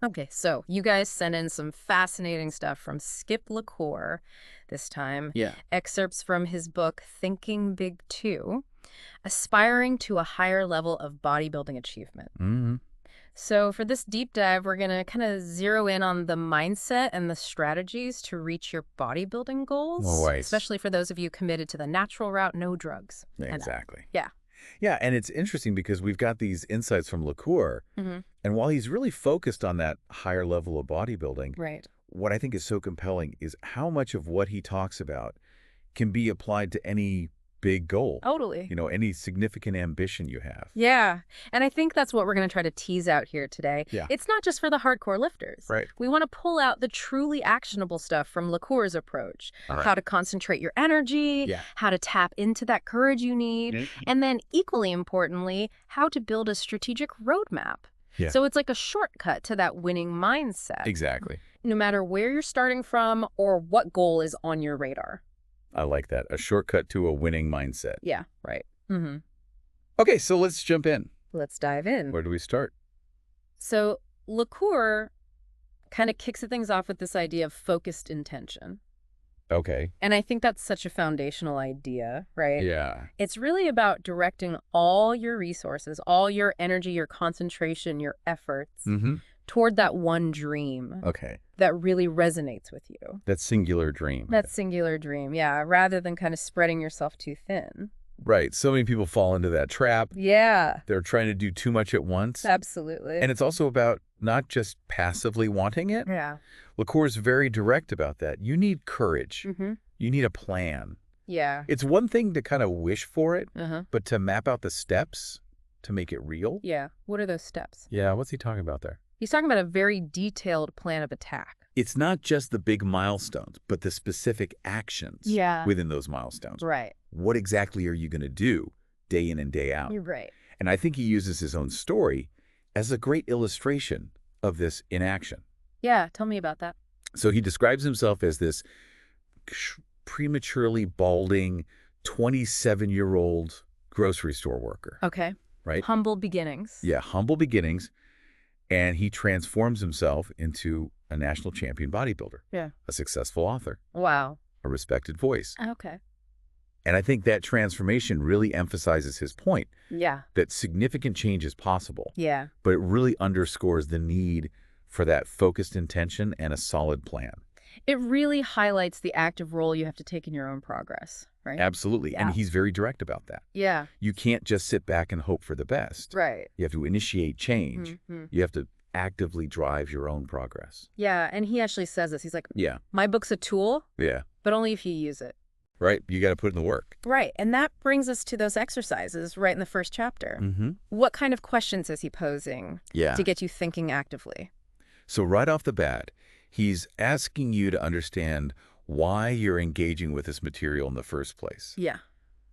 Okay, so you guys sent in some fascinating stuff from Skip LaCour this time. Yeah. Excerpts from his book, Thinking Big 2, Aspiring to a Higher Level of Bodybuilding Achievement. Mm-hmm. So for this deep dive, we're going to kind of zero in on the mindset and the strategies to reach your bodybuilding goals, Right. especially for those of you committed to the natural route, no drugs. Exactly. Yeah. Yeah, and it's interesting because we've got these insights from LaCour, Mm-hmm. and while he's really focused on that higher level of bodybuilding, Right. what I think is so compelling is how much of what he talks about can be applied to any big goal, Totally. any significant ambition you have. Yeah. And I think that's what we're going to try to tease out here today. Yeah. It's not just for the hardcore lifters. Right. We want to pull out the truly actionable stuff from LaCour's approach. All right. How to concentrate your energy, Yeah. how to tap into that courage you need, Mhm. and then equally importantly, how to build a strategic roadmap. Yeah. So it's like a shortcut to that winning mindset. Exactly. No matter where you're starting from or what goal is on your radar. I like that. A shortcut to a winning mindset. Yeah, right. Mm-hmm. Okay, so let's jump in. Let's dive in. Where do we start? So LaCour kind of kicks things off with this idea of focused intention. Okay. And I think that's such a foundational idea, right? Yeah. It's really about directing all your resources, all your energy, your concentration, your efforts Mm-hmm. toward that one dream Okay. that really resonates with you. That singular dream. That singular dream, yeah, rather than kind of spreading yourself too thin. Right. So many people fall into that trap. Yeah, They're trying to do too much at once. absolutely. And it's also about not just passively wanting it. Yeah. LaCour's very direct about that. You need courage. Mm-hmm. You need a plan. Yeah. It's one thing to kind of wish for it, Uh-huh. but to map out the steps to make it real. Yeah. What are those steps? Yeah, what's he talking about there? He's talking about a very detailed plan of attack. It's not just the big milestones, but the specific actions Yeah. within those milestones. Right. What exactly are you going to do day in and day out? You're right. And I think he uses his own story as a great illustration of this in action. Yeah, tell me about that. So he describes himself as this prematurely balding 27-year-old grocery store worker, Okay. right? Humble beginnings. Yeah, humble beginnings. And he transforms himself into a national champion bodybuilder, Yeah. a successful author, Wow. a respected voice. Okay. And I think that transformation really emphasizes his point Yeah. that significant change is possible, Yeah. but it really underscores the need for that focused intention and a solid plan. It really highlights the active role you have to take in your own progress, right? Absolutely. Yeah. And he's very direct about that. Yeah. You can't just sit back and hope for the best. Right. You have to initiate change. Mhm. You have to actively drive your own progress. Yeah, and he actually says this. He's like, Yeah. my book's a tool, Yeah. but only if you use it. Right? You got to put in the work. Right, and that brings us to those exercises right in the first chapter. Mm-hmm. What kind of questions is he posing Yeah. to get you thinking actively? So right off the bat, he's asking you to understand why you're engaging with this material in the first place. Yeah.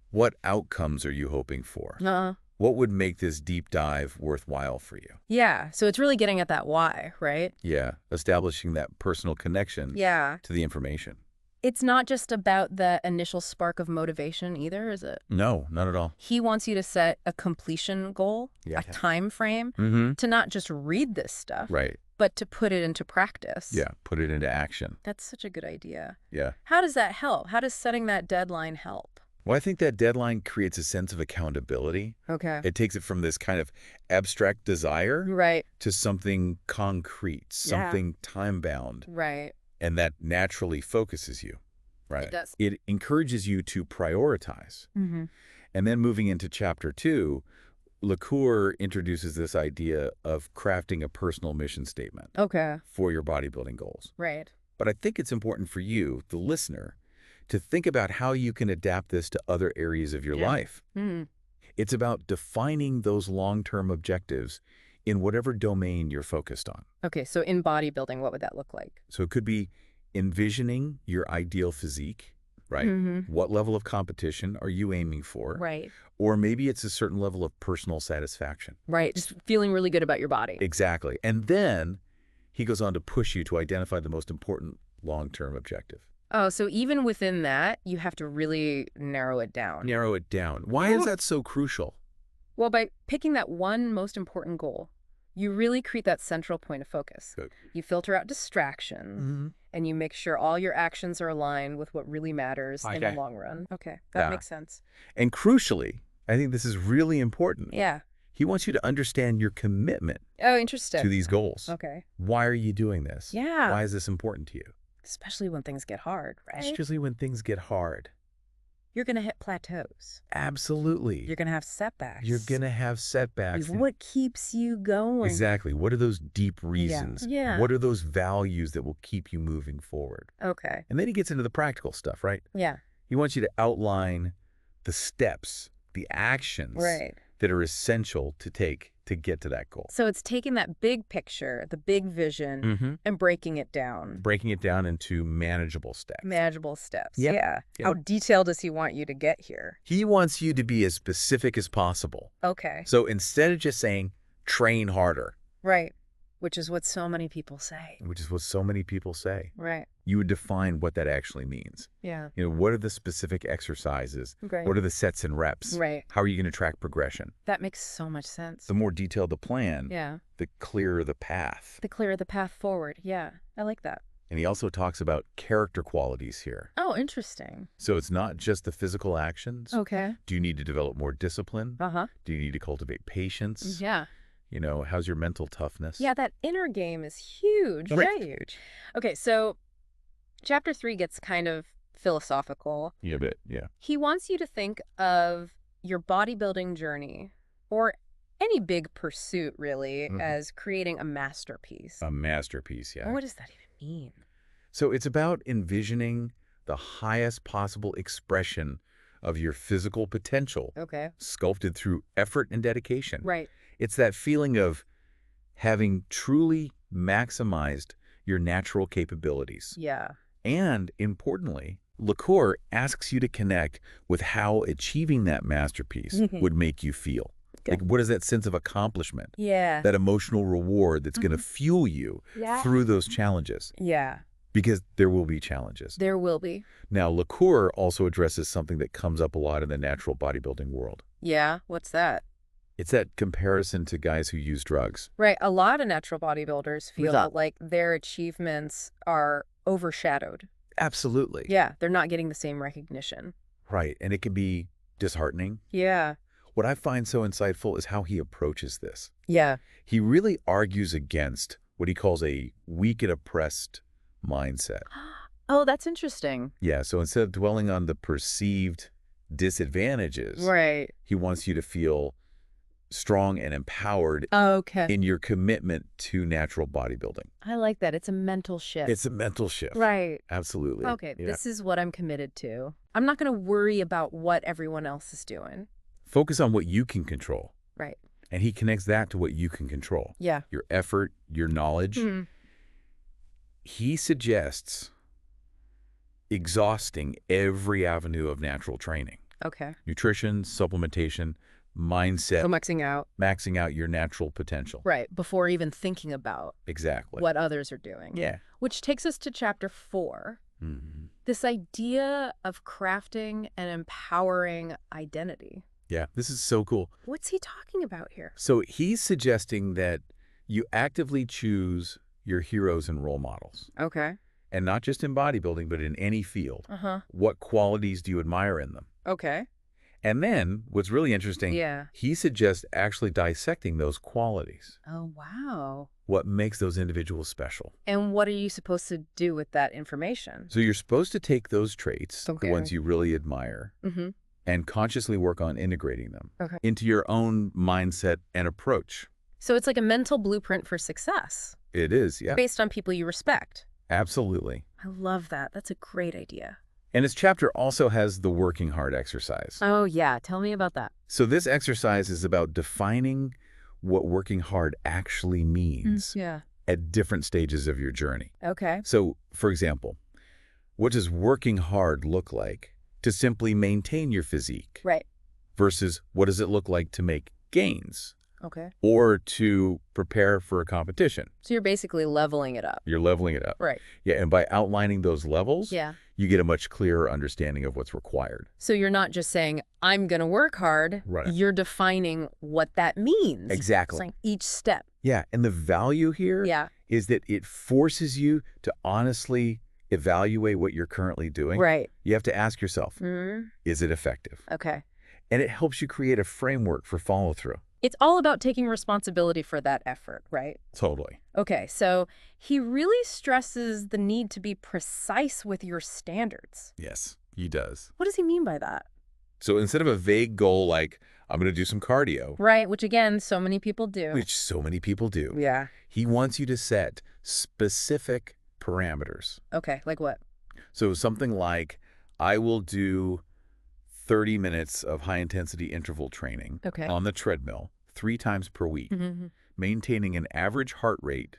What outcomes are you hoping for? Uh-huh. What would make this deep dive worthwhile for you? Yeah, so it's really getting at that why, right? Yeah, establishing that personal connection Yeah. to the information. It's not just about the initial spark of motivation either, is it? No, not at all. He wants you to set a completion goal, Yeah. a time frame, Mm-hmm. to not just read this stuff, Right. but to put it into practice. Yeah, put it into action. That's such a good idea. Yeah. How does that help? How does setting that deadline help? Well, I think that deadline creates a sense of accountability. Okay. It takes it from this kind of abstract desire Right, to something concrete, something time-bound, right. and that naturally focuses you, right? It does. It encourages you to prioritize. Mm-hmm. And then moving into chapter 2, LaCour introduces this idea of crafting a personal mission statement Okay, for your bodybuilding goals. right. But I think it's important for you, the listener, to think about how you can adapt this to other areas of your Yeah. life. Mm. It's about defining those long-term objectives in whatever domain you're focused on. Okay, so in bodybuilding, what would that look like? So it could be envisioning your ideal physique, right? Mm-hmm. What level of competition are you aiming for? Right, Or maybe it's a certain level of personal satisfaction. right. Just feeling really good about your body. Exactly. And then he goes on to push you to identify the most important long-term objective. Oh, so even within that, you have to really narrow it down. Narrow it down. Why is that so crucial? Well, by picking that one most important goal, You really create that central point of focus. Good. You filter out distractions, and you make sure all your actions are aligned with what really matters in the Okay. long run. Okay, that Yeah. makes sense. And crucially, I think this is really important. Yeah. He wants you to understand your commitment Oh, to interesting. these goals. Okay. Why are you doing this? Yeah. Why is this important to you? Especially when things get hard, right? Especially when things get hard. You're going to hit plateaus. Absolutely. You're going to have setbacks. You're going to have setbacks. What keeps you going? Exactly. What are those deep reasons? Yeah. What are those values that will keep you moving forward? Okay. And then he gets into the practical stuff, right? Yeah. He wants you to outline the steps, the actions Right. that are essential to take to get to that goal. So it's taking that big picture, the big vision, and breaking it down. Breaking it down into manageable steps. Manageable steps. Yep. Yeah. Yep. How detailed does he want you to get here? He wants you to be as specific as possible. Okay. So instead of just saying, train harder, Right. Which is what so many people say. which is what so many people say, Right. you would define what that actually means. Yeah. You know, what are the specific exercises? Great. What are the sets and reps? Right. How are you going to track progression? That makes so much sense. The more detailed the plan, Yeah. the clearer the path. The clearer the path forward. Yeah. I like that. And he also talks about character qualities here. Oh, interesting. So it's not just the physical actions. Okay. Do you need to develop more discipline? Uh-huh. Do you need to cultivate patience? Yeah. You know, how's your mental toughness? Yeah, that inner game is huge. Right. Huge. Okay, so chapter 3 gets kind of philosophical. Yeah, a bit, yeah. He wants you to think of your bodybuilding journey, or any big pursuit, really, as creating a masterpiece. A masterpiece, yeah. What does that even mean? So it's about envisioning the highest possible expression of your physical potential, Okay. sculpted through effort and dedication. Right. It's that feeling of having truly maximized your natural capabilities. Yeah. And importantly, Cour asks you to connect with how achieving that masterpiece would make you feel. Okay. Like, what is that sense of accomplishment? Yeah. That emotional reward that's going to fuel you through those challenges. Yeah. Because there will be challenges. There will be. Now, Cour also addresses something that comes up a lot in the natural bodybuilding world. Yeah. What's that? It's that comparison to guys who use drugs. Right. A lot of natural bodybuilders feel Without- like their achievements are overshadowed. Absolutely. Yeah. They're not getting the same recognition. Right. And it can be disheartening. Yeah. What I find so insightful is how he approaches this. Yeah. He really argues against what he calls a weak and oppressed mindset. Oh, that's interesting. Yeah, so instead of dwelling on the perceived disadvantages, Right. he wants you to feel strong and empowered Okay. in your commitment to natural bodybuilding. I like that. It's a mental shift. It's a mental shift. Right. Absolutely. Okay. Yeah. This is what I'm committed to. I'm not going to worry about what everyone else is doing. Focus on what you can control. Right. And he connects that to what you can control. Yeah. Your effort, your knowledge. Mhm. He suggests exhausting every avenue of natural training. Okay. Nutrition, supplementation, mindset, So maxing out your natural potential. right, before even thinking about Exactly. what others are doing. Yeah. Which takes us to chapter 4. This idea of crafting and empowering identity. Yeah, this is so cool. What's he talking about here? So he's suggesting that you actively choose your heroes and role models. Okay. And not just in bodybuilding, but in any field. Uh-huh. What qualities do you admire in them? Okay. And then, what's really interesting, Yeah. he suggests actually dissecting those qualities. Oh, wow. What makes those individuals special? And what are you supposed to do with that information? So you're supposed to take those traits, Okay. the ones you really admire, Mm-hmm. and consciously work on integrating them Okay. into your own mindset and approach. So it's like a mental blueprint for success It is, yeah. based on people you respect. Absolutely. I love that. That's a great idea. And his chapter also has the working hard exercise. Oh, yeah. Tell me about that. So this exercise is about defining what working hard actually means Yeah. at different stages of your journey. Okay. So, for example, what does working hard look like to simply maintain your physique Right. versus what does it look like to make gains Okay. or to prepare for a competition? So you're basically leveling it up. You're leveling it up. Right. Yeah, and by outlining those levels, Yeah. you get a much clearer understanding of what's required. So you're not just saying, I'm going to work hard. Right. You're defining what that means. Exactly. It's like each step. Yeah, and the value here Yeah. is that it forces you to honestly evaluate what you're currently doing. Right. You have to ask yourself, Mm, is it effective? okay. And it helps you create a framework for follow-through. It's all about taking responsibility for that effort, right? Totally. Okay, so he really stresses the need to be precise with your standards. Yes, he does. What does he mean by that? So instead of a vague goal like, I'm going to do some cardio, Right, which again, so many people do. which so many people do, Yeah. he wants you to set specific parameters. Okay, like what? So something like, I will do 30 minutes of high-intensity interval training Okay. on the treadmill 3 times per week, Mm-hmm. maintaining an average heart rate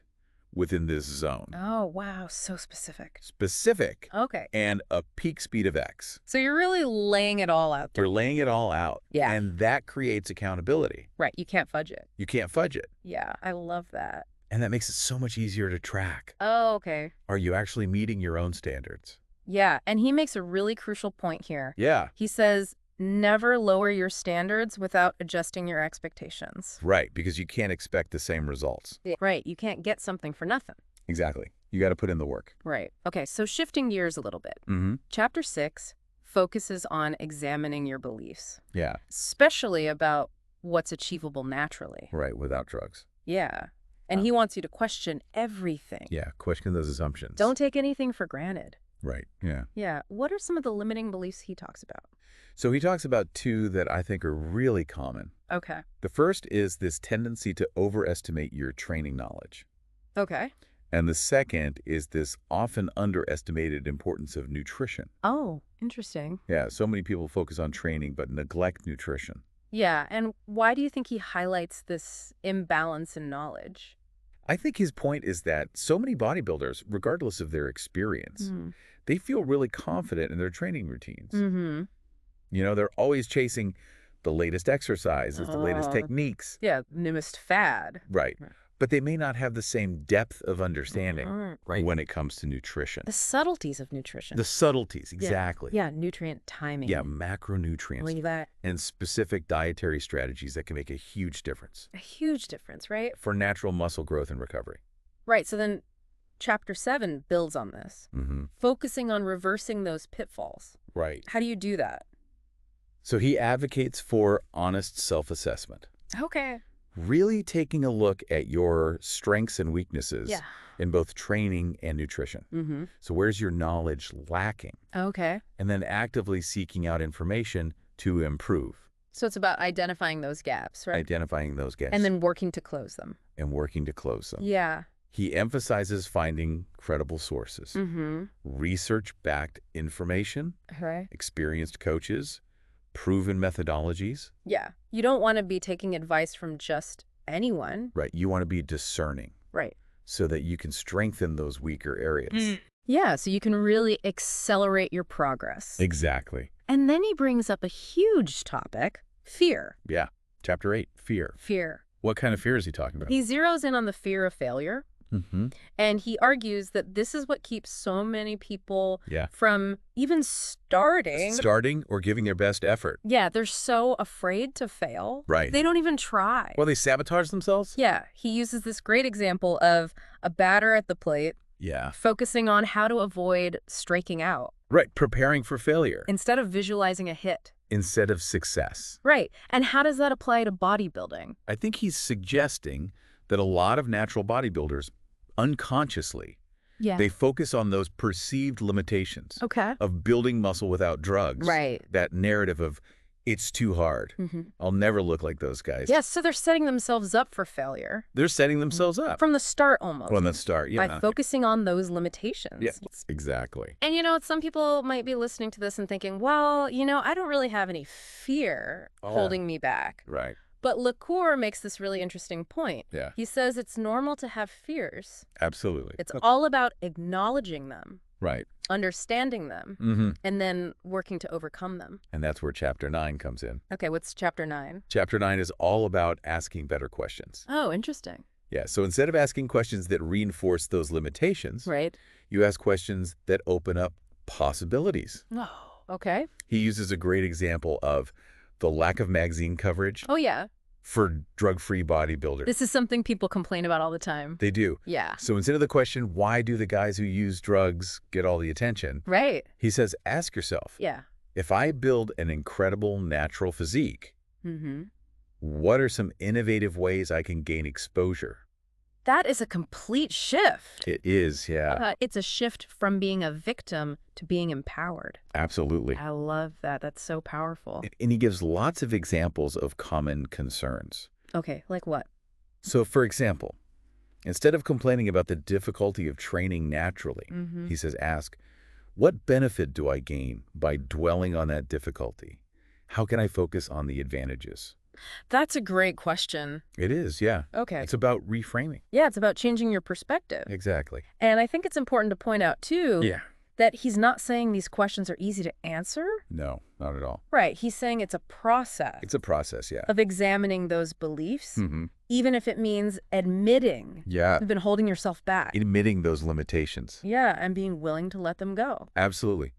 within this zone. Oh, wow, so specific. Specific Okay. and a peak speed of X. So you're really laying it all out there. We're laying it all out. Yeah. And that creates accountability. Right, you can't fudge it. You can't fudge it. Yeah, I love that. And that makes it so much easier to track. Oh, okay. Are you actually meeting your own standards? Yeah, and he makes a really crucial point here. Yeah. He says, never lower your standards without adjusting your expectations. Right, because you can't expect the same results. Right, you can't get something for nothing. Exactly. You got to put in the work. Right. Okay, so shifting gears a little bit. Mm-hmm. Chapter 6 focuses on examining your beliefs, Yeah. especially about what's achievable naturally. Right, without drugs. Yeah. And he wants you to question everything. Yeah, question those assumptions. Don't take anything for granted. Right, yeah. Yeah. What are some of the limiting beliefs he talks about? So he talks about 2 that I think are really common. Okay. The first is this tendency to overestimate your training knowledge. Okay. And the second is this often underestimated importance of nutrition. Oh, interesting. Yeah, so many people focus on training but neglect nutrition. Yeah. And why do you think he highlights this imbalance in knowledge? I think his point is that so many bodybuilders, regardless of their experience, they feel really confident in their training routines. Mm-hmm. You know, they're always chasing the latest exercises, the latest techniques. Yeah, newest fad. Right. But they may not have the same depth of understanding Right. when it comes to nutrition. The subtleties of nutrition. The subtleties, exactly. Yeah, nutrient timing. Yeah, macronutrients Like that. and specific dietary strategies that can make a huge difference A huge difference, right? for natural muscle growth and recovery. Right. So then Chapter 7 builds on this, Mm-hmm. focusing on reversing those pitfalls. Right. How do you do that? So he advocates for honest self-assessment. Okay. Really taking a look at your strengths and weaknesses Yeah. in both training and nutrition. Mm-hmm. So where's your knowledge lacking? Okay. And then actively seeking out information to improve, So it's about identifying those gaps, right? identifying those gaps, And then working to close them. and working to close them. Yeah. He emphasizes finding credible sources, Mm-hmm. research-backed information, Right. experienced coaches, proven methodologies. Yeah. You don't want to be taking advice from just anyone. Right. You want to be discerning Right. so that you can strengthen those weaker areas. Yeah, so you can really accelerate your progress. Exactly. And then he brings up a huge topic, fear. Yeah. Chapter 8, fear. Fear. What kind of fear is he talking about? He zeroes in on the fear of failure, Mm-hmm. and he argues that this is what keeps so many people Yeah. from even starting. Starting or giving their best effort. Yeah, they're so afraid to fail. Right. They don't even try. Well, they sabotage themselves? Yeah, he uses this great example of a batter at the plate Yeah. focusing on how to avoid striking out Right. Preparing for failure instead of visualizing a hit. instead of success. Right. And how does that apply to bodybuilding? I think he's suggesting that a lot of natural bodybuilders, unconsciously, Yeah. they focus on those perceived limitations Okay. of building muscle without drugs. Right. That narrative of, it's too hard. Mm-hmm. I'll never look like those guys. Yes, so they're setting themselves up for failure They're setting themselves up. from the start almost. From the start, yeah. By focusing on those limitations. Yeah, exactly. And some people might be listening to this and thinking, well, I don't really have any fear holding me back. Right. But Cour makes this really interesting point. Yeah. He says it's normal to have fears. Absolutely. It's all about acknowledging them, Right. understanding them, Mm-hmm. and then working to overcome them. And that's where Chapter 9 comes in. Okay, what's Chapter 9? Chapter 9 is all about asking better questions. Oh, interesting. Yeah, so instead of asking questions that reinforce those limitations, Right. you ask questions that open up possibilities. Oh, okay. He uses a great example of the lack of magazine coverage Oh, yeah. for drug-free bodybuilders. This is something people complain about all the time. They do. Yeah. So instead of the question, why do the guys who use drugs get all the attention? Right. He says, ask yourself, Yeah. if I build an incredible natural physique, Mm-hmm. what are some innovative ways I can gain exposure? That is a complete shift. It is, yeah. It's a shift from being a victim to being empowered. Absolutely. I love that. That's so powerful. And he gives lots of examples of common concerns. Okay, like what? So, for example, instead of complaining about the difficulty of training naturally, Mm-hmm. he says, ask, what benefit do I gain by dwelling on that difficulty? How can I focus on the advantages? That's a great question. It is, yeah. Okay. It's about reframing. Yeah, it's about changing your perspective. Exactly. And I think it's important to point out, too, Yeah. that he's not saying these questions are easy to answer. No, not at all. Right. He's saying it's a process It's a process, yeah. of examining those beliefs, Mm-hmm. even if it means admitting Yeah. you've been holding yourself back. Admitting those limitations. Yeah, and being willing to let them go. Absolutely.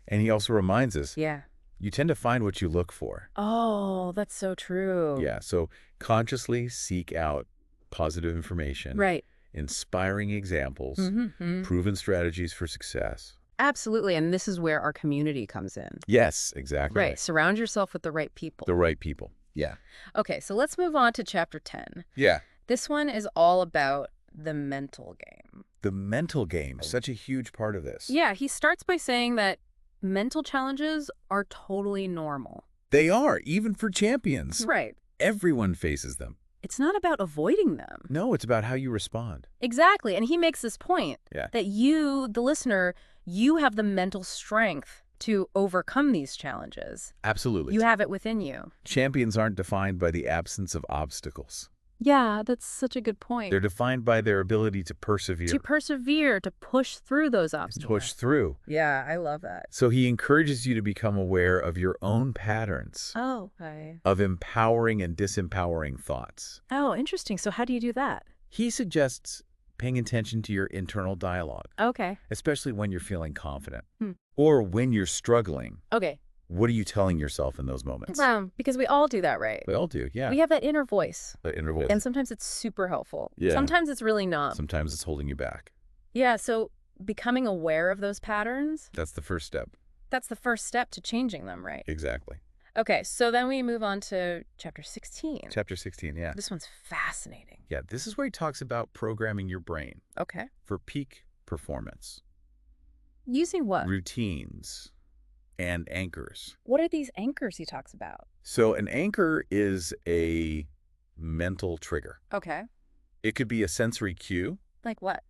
And he also reminds us, Yeah. you tend to find what you look for. Oh, that's so true. Yeah, so consciously seek out positive information, Right. inspiring examples, Mm-hmm. proven strategies for success. Absolutely. And this is where our community comes in. Yes, exactly. Right. Surround yourself with the right people. The right people. Yeah. Okay, so let's move on to chapter 10. Yeah. This one is all about the mental game. The mental game, such a huge part of this. Yeah, he starts by saying that mental challenges are totally normal. They are, even for champions. Right. Everyone faces them. It's not about avoiding them. No, it's about how you respond. Exactly. And he makes this point Yeah. that you, the listener, you have the mental strength to overcome these challenges. Absolutely. You have it within you. Champions aren't defined by the absence of obstacles. Yeah, that's such a good point. They're defined by their ability to persevere. To persevere, to push through those obstacles. Push through. Yeah, I love that. So he encourages you to become aware of your own patterns Oh, okay. of empowering and disempowering thoughts. Oh, interesting. So how do you do that? He suggests paying attention to your internal dialogue, Okay. especially when you're feeling confident. Hmm. Or when you're struggling. Okay. What are you telling yourself in those moments? Because we all do that, right? We all do, yeah. We have that inner voice. The inner voice. And sometimes it's super helpful. Yeah. Sometimes it's really not. Sometimes it's holding you back. Yeah, so becoming aware of those patterns, That's the first step. that's the first step to changing them, right? Exactly. Okay, so then we move on to chapter 16. Chapter 16, yeah. This one's fascinating. Yeah, this is where he talks about programming your brain Okay. for peak performance, Using what? routines, and anchors. What are these anchors he talks about? So an anchor is a mental trigger. Okay. It could be a sensory cue, Like what?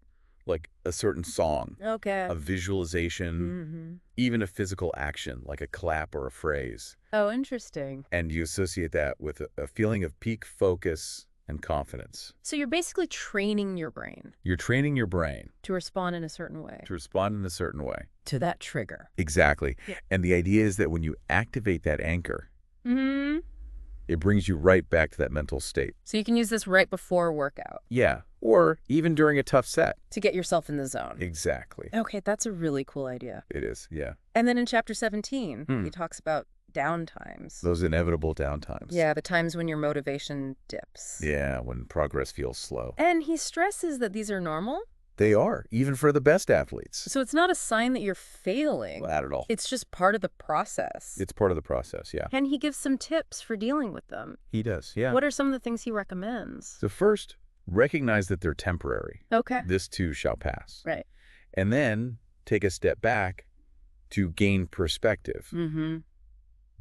like a certain song, Okay. a visualization, Mm-hmm. even a physical action, like a clap or a phrase. Oh, interesting. And you associate that with a feeling of peak focus and confidence. So you're basically training your brain You're training your brain to respond in a certain way. to respond in a certain way. To that trigger. Exactly. Yeah. And the idea is that when you activate that anchor, Mm-hmm. it brings you right back to that mental state. So you can use this right before a workout Yeah. Or even during a tough set. to get yourself in the zone. Exactly. Okay, that's a really cool idea. It is, yeah. And then in chapter 17, he talks about downtimes. Those inevitable downtimes. Yeah, the times when your motivation dips. Yeah, when progress feels slow. And he stresses that these are normal. They are, even for the best athletes. So it's not a sign that you're failing. Not at all. It's just part of the process. It's part of the process, yeah. And he gives some tips for dealing with them. He does, yeah. What are some of the things he recommends? So first, recognize that they're temporary. Okay. This too shall pass. Right. And then take a step back to gain perspective. Mm-hmm.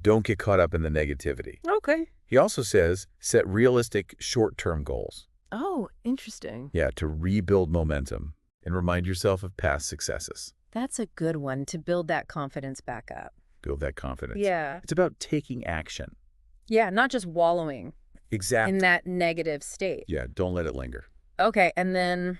Don't get caught up in the negativity. Okay. He also says, set realistic short-term goals. Oh, interesting. Yeah, to rebuild momentum and remind yourself of past successes. That's a good one to build that confidence back up. Build that confidence. Yeah. It's about taking action. Yeah, not just wallowing Exactly. in that negative state. Yeah, don't let it linger. Okay, and then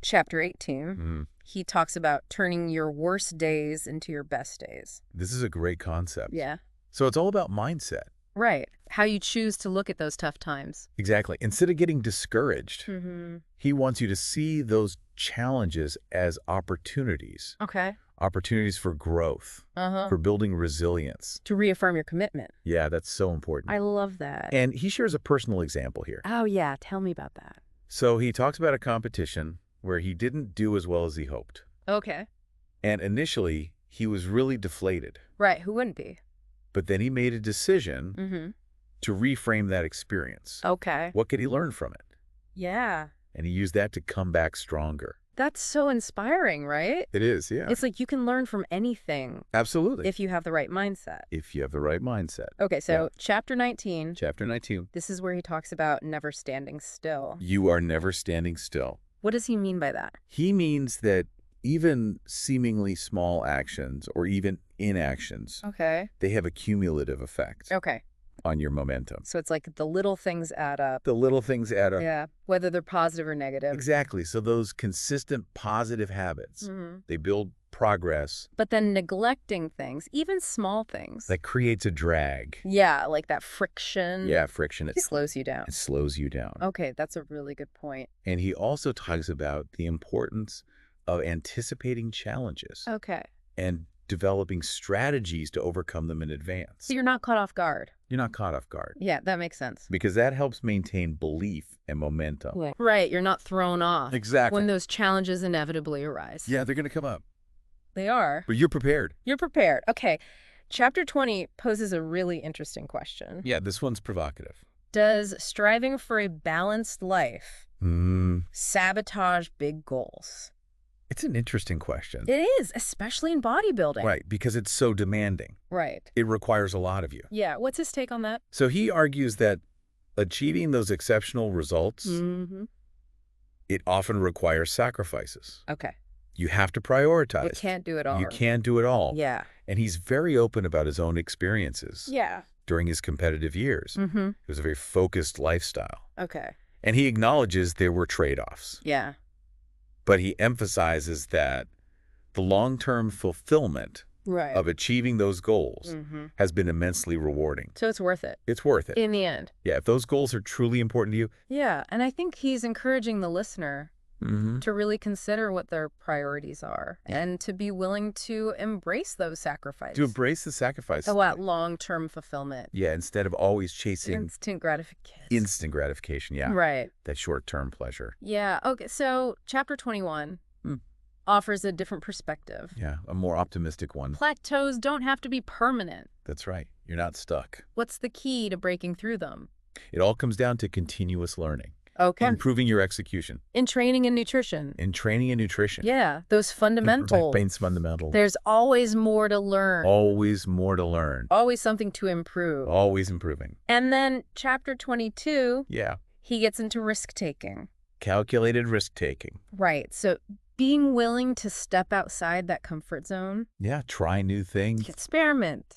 chapter 18, Mhm. he talks about turning your worst days into your best days. This is a great concept. Yeah. So it's all about mindset. Right. How you choose to look at those tough times. Exactly. Instead of getting discouraged, Mm-hmm. he wants you to see those challenges as opportunities. Okay. opportunities for growth, Uh-huh. for building resilience. To reaffirm your commitment. Yeah, that's so important. I love that. And he shares a personal example here. Oh, yeah. Tell me about that. So he talks about a competition where he didn't do as well as he hoped. Okay. And initially, he was really deflated. Right. Who wouldn't be? But then he made a decision Mm-hmm. to reframe that experience. Okay. What could he learn from it? Yeah. And he used that to come back stronger. That's so inspiring, right? It is, yeah. It's like you can learn from anything Absolutely. if you have the right mindset. If you have the right mindset. Okay, so Yeah. chapter 19, Chapter 19. this is where he talks about never standing still. You are never standing still. What does he mean by that? He means that even seemingly small actions or even inactions, Okay. they have a cumulative effect Okay. on your momentum. So it's like the little things add up. The little things add up. Yeah. Whether they're positive or negative. Exactly. So those consistent positive habits, Mhm. they build progress But then neglecting things, even small things. that creates a drag. Yeah, like that friction. Yeah, friction. It slows you down. It slows you down. Okay, that's a really good point. And he also talks about the importance of anticipating challenges Okay. and developing strategies to overcome them in advance. So you're not caught off guard. You're not caught off guard Yeah, that makes sense. because that helps maintain belief and momentum. Right, you're not thrown off Exactly. when those challenges inevitably arise. Yeah, they're going to come up, They are. but you're prepared. You're prepared. Okay. Chapter 20 poses a really interesting question. Yeah, this one's provocative. Does striving for a balanced life Hmm. sabotage big goals? It's an interesting question. It is, especially in bodybuilding. Right, because it's so demanding. Right. It requires a lot of you. Yeah. What's his take on that? So he argues that achieving those exceptional results, Mm-hmm. it often requires sacrifices. Okay. You have to prioritize. You can't do it all. You can't do it all. Yeah. And he's very open about his own experiences Yeah. during his competitive years. Mm-hmm. It was a very focused lifestyle. Okay. And he acknowledges there were trade-offs. Yeah. But he emphasizes that the long-term fulfillment Right. of achieving those goals Mm-hmm. has been immensely rewarding. So it's worth it It's worth it. in the end. Yeah, if those goals are truly important to you. Yeah. And I think he's encouraging the listener Mm-hmm. to really consider what their priorities are and to be willing to embrace those sacrifices. To embrace the sacrifice. Oh, what long-term fulfillment. Yeah, instead of always chasing Instant gratification. instant gratification. Yeah, Right. that short-term pleasure. Yeah. Okay. So chapter 21 offers a different perspective. Yeah, a more optimistic one. Plateaus don't have to be permanent. That's right. You're not stuck. What's the key to breaking through them? It all comes down to continuous learning. Okay. Improving your execution. In training and nutrition. In training and nutrition. Yeah. Those fundamentals. Pain's fundamental. There's always more to learn. Always more to learn. Always something to improve. Always improving. And then chapter 22, Yeah. he gets into risk-taking. Calculated risk-taking. Right. So being willing to step outside that comfort zone. Yeah, try new things. Experiment.